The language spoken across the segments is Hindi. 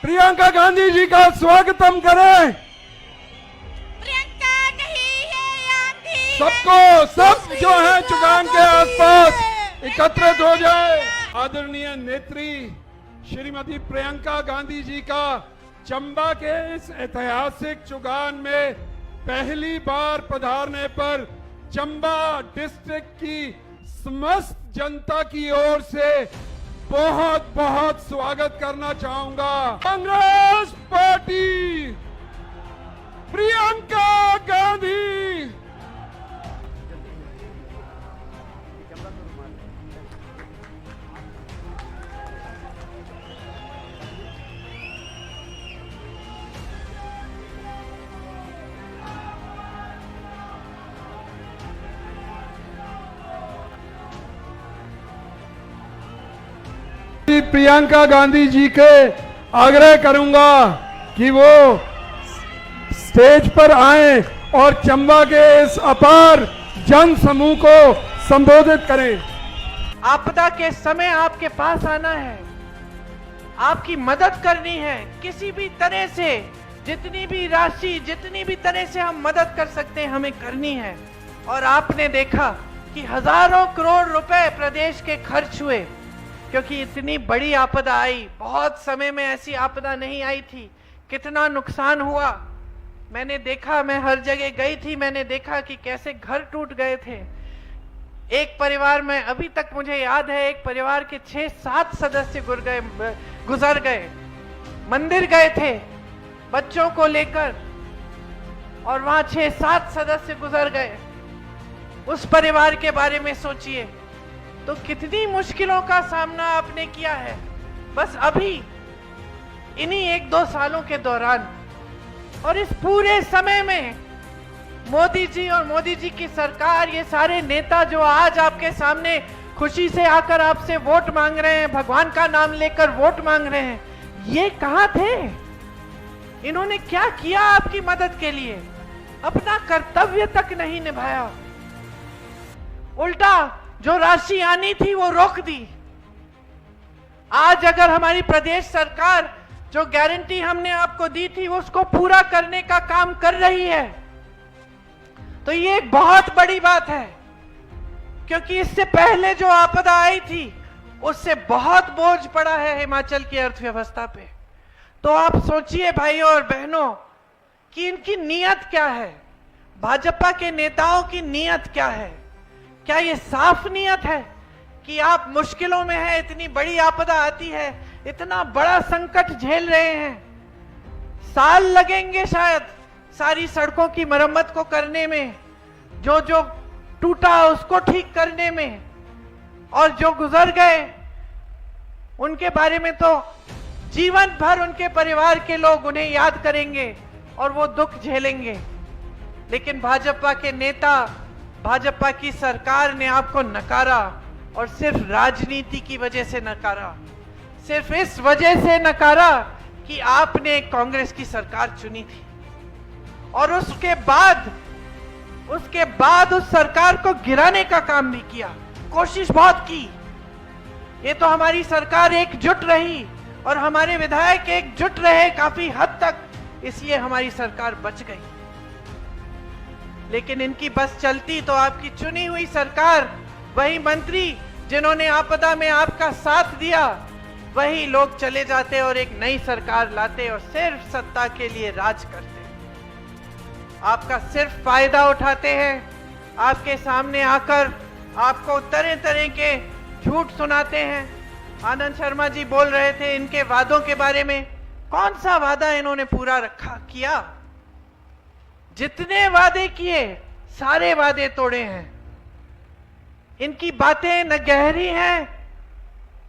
प्रियंका गांधी जी का स्वागतम करें। प्रियंका नहीं है आंधी सबको सब जो है चुगान के आसपास एकत्रित हो जाए। आदरणीय नेत्री श्रीमती प्रियंका गांधी जी का चंबा के इस ऐतिहासिक चुगान में पहली बार पधारने पर चंबा डिस्ट्रिक्ट की समस्त जनता की ओर से बहुत बहुत स्वागत करना चाहूंगा। कांग्रेस पार्टी प्रियंका गांधी। प्रियंका गांधी जी के आग्रह करूंगा कि वो स्टेज पर आए और चंबा के इस अपार जन समूह को संबोधित करें। आपदा के समय आपके पास आना है, आपकी मदद करनी है किसी भी तरह से, जितनी भी राशि जितनी भी तरह से हम मदद कर सकते हैं हमें करनी है। और आपने देखा कि हजारों करोड़ रुपए प्रदेश के खर्च हुए, क्योंकि इतनी बड़ी आपदा आई, बहुत समय में ऐसी आपदा नहीं आई थी। कितना नुकसान हुआ मैंने देखा, मैं हर जगह गई थी, मैंने देखा कि कैसे घर टूट गए थे। एक परिवार में अभी तक मुझे याद है, एक परिवार के 6-7 सदस्य गुजर गए। मंदिर गए थे बच्चों को लेकर और वहां 6-7 सदस्य गुजर गए। उस परिवार के बारे में सोचिए तो कितनी मुश्किलों का सामना आपने किया है बस अभी इन्हीं 1-2 सालों के दौरान। और इस पूरे समय में मोदी जी और मोदी जी की सरकार, ये सारे नेता जो आज आपके सामने खुशी से आकर आपसे वोट मांग रहे हैं, भगवान का नाम लेकर वोट मांग रहे हैं, ये कहां थे? इन्होंने क्या किया आपकी मदद के लिए? अपना कर्तव्य तक नहीं निभाया, उल्टा जो राशि आनी थी वो रोक दी। आज अगर हमारी प्रदेश सरकार जो गारंटी हमने आपको दी थी उसको पूरा करने का काम कर रही है तो ये एक बहुत बड़ी बात है, क्योंकि इससे पहले जो आपदा आई थी उससे बहुत बोझ पड़ा है हिमाचल की अर्थव्यवस्था पे। तो आप सोचिए भाइयों और बहनों कि इनकी नीयत क्या है, भाजपा के नेताओं की नीयत क्या है। क्या ये साफ नीयत है कि आप मुश्किलों में हैं, इतनी बड़ी आपदा आती है, इतना बड़ा संकट झेल रहे हैं, साल लगेंगे शायद सारी सड़कों की मरम्मत को करने में, जो जो टूटा उसको ठीक करने में, और जो गुजर गए उनके बारे में तो जीवन भर उनके परिवार के लोग उन्हें याद करेंगे और वो दुख झेलेंगे। लेकिन भाजपा के नेता, भाजपा की सरकार ने आपको नकारा, और सिर्फ राजनीति की वजह से नकारा, सिर्फ इस वजह से नकारा कि आपने कांग्रेस की सरकार चुनी थी। और उसके बाद उस सरकार को गिराने का काम भी किया, कोशिश बहुत की। ये तो हमारी सरकार एकजुट रही और हमारे विधायक एकजुट रहे काफी हद तक, इसलिए हमारी सरकार बच गई। लेकिन इनकी बस चलती तो आपकी चुनी हुई सरकार, वही मंत्री जिन्होंने आपदा में आपका साथ दिया, वही लोग चले जाते और एक नई सरकार लाते और सिर्फ सत्ता के लिए राज करते। आपका सिर्फ फायदा उठाते हैं, आपके सामने आकर आपको तरह तरह के झूठ सुनाते हैं। आनंद शर्मा जी बोल रहे थे इनके वादों के बारे में, कौन सा वादा इन्होंने पूरा किया? जितने वादे किए सारे वादे तोड़े हैं। इनकी बातें न गहरी हैं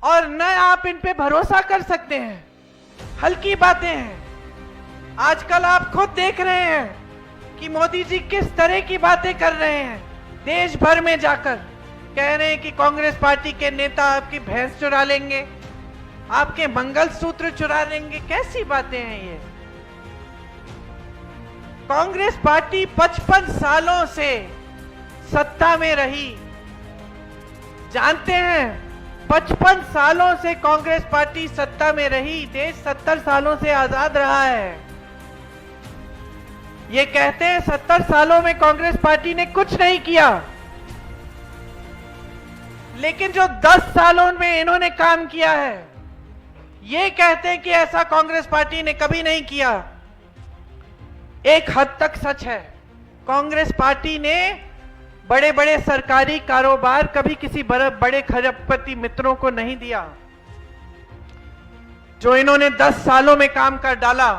और न आप इन पे भरोसा कर सकते हैं, हल्की बातें हैं। आजकल आप खुद देख रहे हैं कि मोदी जी किस तरह की बातें कर रहे हैं, देश भर में जाकर कह रहे हैं कि कांग्रेस पार्टी के नेता आपकी भैंस चुरा लेंगे, आपके मंगलसूत्र चुरा लेंगे। कैसी बातें हैं ये? कांग्रेस पार्टी 55 सालों से सत्ता में रही, जानते हैं 55 सालों से कांग्रेस पार्टी सत्ता में रही, देश 70 सालों से आजाद रहा है। ये कहते हैं 70 सालों में कांग्रेस पार्टी ने कुछ नहीं किया, लेकिन जो 10 सालों में इन्होंने काम किया है, ये कहते हैं कि ऐसा कांग्रेस पार्टी ने कभी नहीं किया। एक हद तक सच है, कांग्रेस पार्टी ने बड़े बड़े सरकारी कारोबार कभी किसी बड़े खरबपति मित्रों को नहीं दिया। जो इन्होंने 10 सालों में काम कर डाला,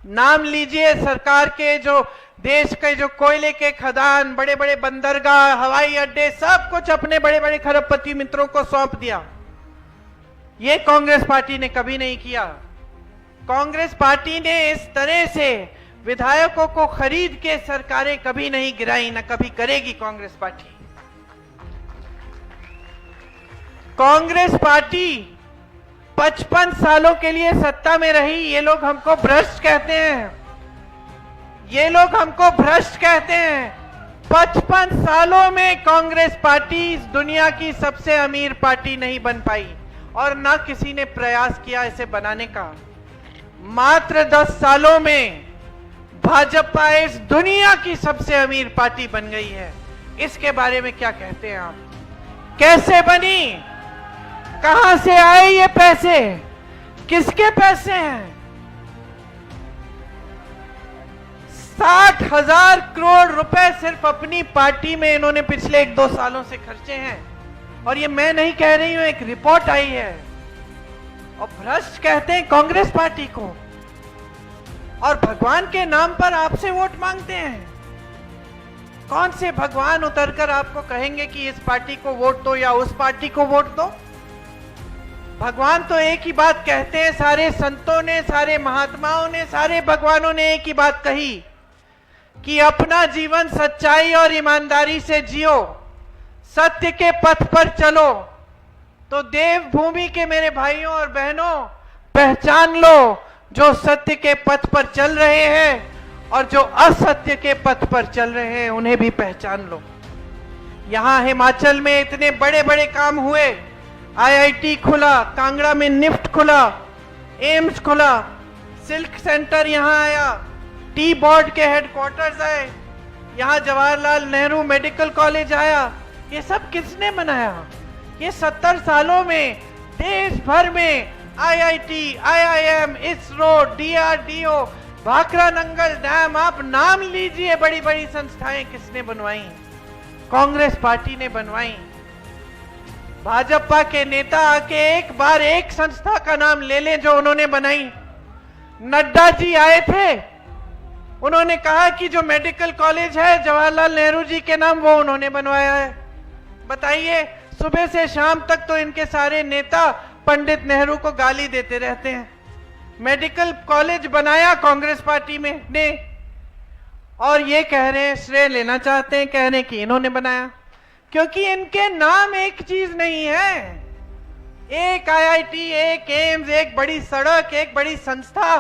नाम लीजिए सरकार के, जो देश के जो कोयले के खदान, बड़े बड़े बंदरगाह, हवाई अड्डे, सब कुछ अपने बड़े बड़े खरबपति मित्रों को सौंप दिया। ये कांग्रेस पार्टी ने कभी नहीं किया। कांग्रेस पार्टी ने इस तरह से विधायकों को खरीद के सरकारें कभी नहीं गिराई, न कभी करेगी कांग्रेस पार्टी। कांग्रेस पार्टी 55 सालों के लिए सत्ता में रही। ये लोग हमको भ्रष्ट कहते हैं, ये लोग हमको भ्रष्ट कहते हैं। 55 सालों में कांग्रेस पार्टी इस दुनिया की सबसे अमीर पार्टी नहीं बन पाई और ना किसी ने प्रयास किया इसे बनाने का। मात्र 10 सालों में भाजपा इस दुनिया की सबसे अमीर पार्टी बन गई है। इसके बारे में क्या कहते हैं आप? कैसे बनी? कहां से आए ये पैसे? किसके पैसे हैं? 60,000 करोड़ रुपए सिर्फ अपनी पार्टी में इन्होंने पिछले 1-2 सालों से खर्चे हैं। और ये मैं नहीं कह रही हूं, एक रिपोर्ट आई है। और भ्रष्ट कहते हैं कांग्रेस पार्टी को, और भगवान के नाम पर आपसे वोट मांगते हैं। कौन से भगवान उतरकर आपको कहेंगे कि इस पार्टी को वोट दो या उस पार्टी को वोट दो? भगवान तो एक ही बात कहते हैं। सारे संतों ने, सारे महात्माओं ने, सारे भगवानों ने एक ही बात कही कि अपना जीवन सच्चाई और ईमानदारी से जियो, सत्य के पथ पर चलो। तो देवभूमि के मेरे भाइयों और बहनों, पहचान लो जो सत्य के पथ पर चल रहे हैं और जो असत्य के पथ पर चल रहे हैं, उन्हें भी पहचान लो। यहां हिमाचल में इतने बड़े बड़े काम हुए। आईआईटी खुला, कांगड़ा में निफ्ट खुला, एम्स खुला, सिल्क सेंटर यहां आया, टी बोर्ड के हेडक्वार्टर्स आए, यहां जवाहरलाल नेहरू मेडिकल कॉलेज आया। ये सब किसने बनाया? ये 70 सालों में देश भर में IIT, IIM, ISRO, DRDO, Bhakra Nangal dam, आप नाम लीजिए, बड़ी बड़ी संस्थाएं किसने बनवाई? कांग्रेस पार्टी ने बनवाई। भाजपा के नेता आके एक बार एक संस्था का नाम ले लें जो उन्होंने बनाई। नड्डा जी आए थे, उन्होंने कहा कि जो मेडिकल कॉलेज है जवाहरलाल नेहरू जी के नाम, वो उन्होंने बनवाया है। बताइए, सुबह से शाम तक तो इनके सारे नेता पंडित नेहरू को गाली देते रहते हैं। मेडिकल कॉलेज बनाया कांग्रेस पार्टी में ने, और ये कह रहे हैं, श्रेय लेना चाहते हैं, कह रहे हैं कि इन्होंने बनाया, क्योंकि इनके नाम एक चीज नहीं है। एक आईआईटी, एक एम्स, एक बड़ी सड़क, एक बड़ी संस्था,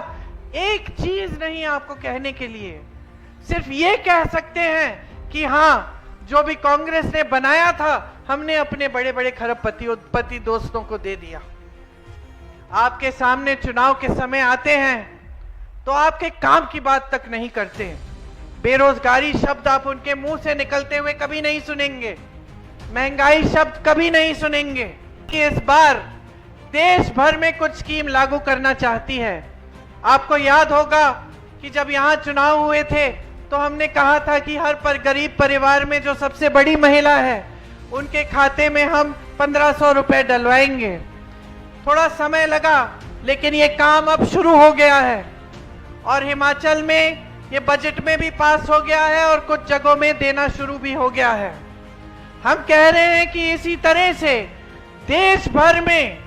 एक चीज नहीं आपको कहने के लिए। सिर्फ ये कह सकते हैं कि हाँ, जो भी कांग्रेस ने बनाया था हमने अपने बड़े बड़े खरबपति दोस्तों को दे दिया। आपके सामने चुनाव के समय आते हैं तो आपके काम की बात तक नहीं करते। बेरोजगारी शब्द आप उनके मुंह से निकलते हुए कभी नहीं सुनेंगे, महंगाई शब्द कभी नहीं सुनेंगे। कि इस बार देश भर में कुछ स्कीम लागू करना चाहती है। आपको याद होगा कि जब यहां चुनाव हुए थे तो हमने कहा था कि हर गरीब परिवार में जो सबसे बड़ी महिला है उनके खाते में हम 1500 रुपए डलवाएंगे। थोड़ा समय लगा, लेकिन ये काम अब शुरू हो गया है और हिमाचल में ये बजट में भी पास हो गया है और कुछ जगहों में देना शुरू भी हो गया है। हम कह रहे हैं कि इसी तरह से देश भर में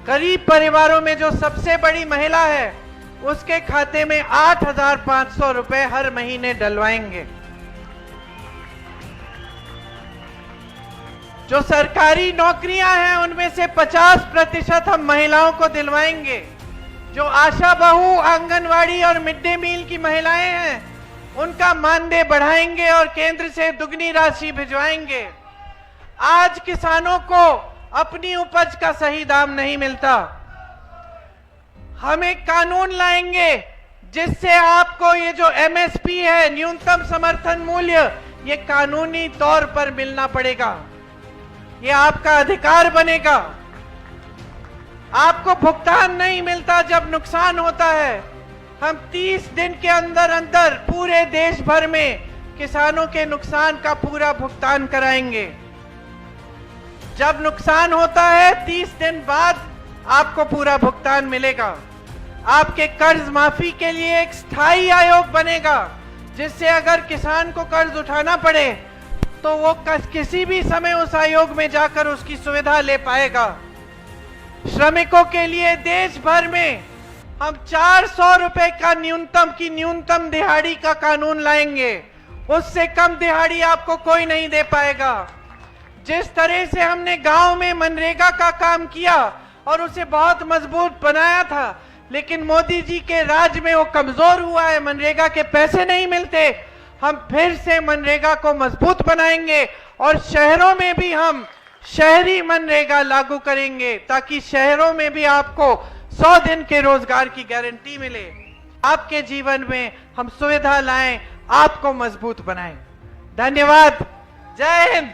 गरीब परिवारों में जो सबसे बड़ी महिला है उसके खाते में 8,500 रुपए हर महीने डलवाएंगे। जो सरकारी नौकरियां हैं उनमें से 50% हम महिलाओं को दिलवाएंगे। जो आशा बहू, आंगनवाड़ी और मिड डे मील की महिलाएं हैं उनका मानदेय बढ़ाएंगे और केंद्र से दुगनी राशि भिजवाएंगे। आज किसानों को अपनी उपज का सही दाम नहीं मिलता। हम एक कानून लाएंगे जिससे आपको ये जो एमएसपी है, न्यूनतम समर्थन मूल्य, ये कानूनी तौर पर मिलना पड़ेगा। ये आपका अधिकार बनेगा। आपको भुगतान नहीं मिलता जब नुकसान होता है। हम 30 दिन के अंदर अंदर पूरे देश भर में किसानों के नुकसान का पूरा भुगतान कराएंगे। जब नुकसान होता है 30 दिन बाद आपको पूरा भुगतान मिलेगा। आपके कर्ज माफी के लिए एक स्थायी आयोग बनेगा, जिससे अगर किसान को कर्ज उठाना पड़े तो वो किसी भी समय उस आयोग में जाकर उसकी सुविधा ले पाएगा। श्रमिकों के लिए देश भर में हम 400 रुपए का न्यूनतम दिहाड़ी का कानून लाएंगे। उससे कम दिहाड़ी आपको कोई नहीं दे पाएगा। जिस तरह से हमने गांव में मनरेगा का काम किया और उसे बहुत मजबूत बनाया था, लेकिन मोदी जी के राज में वो कमजोर हुआ है, मनरेगा के पैसे नहीं मिलते। हम फिर से मनरेगा को मजबूत बनाएंगे और शहरों में भी हम शहरी मनरेगा लागू करेंगे, ताकि शहरों में भी आपको 100 दिन के रोजगार की गारंटी मिले। आपके जीवन में हम सुविधा लाएं, आपको मजबूत बनाएं। धन्यवाद। जय हिंद।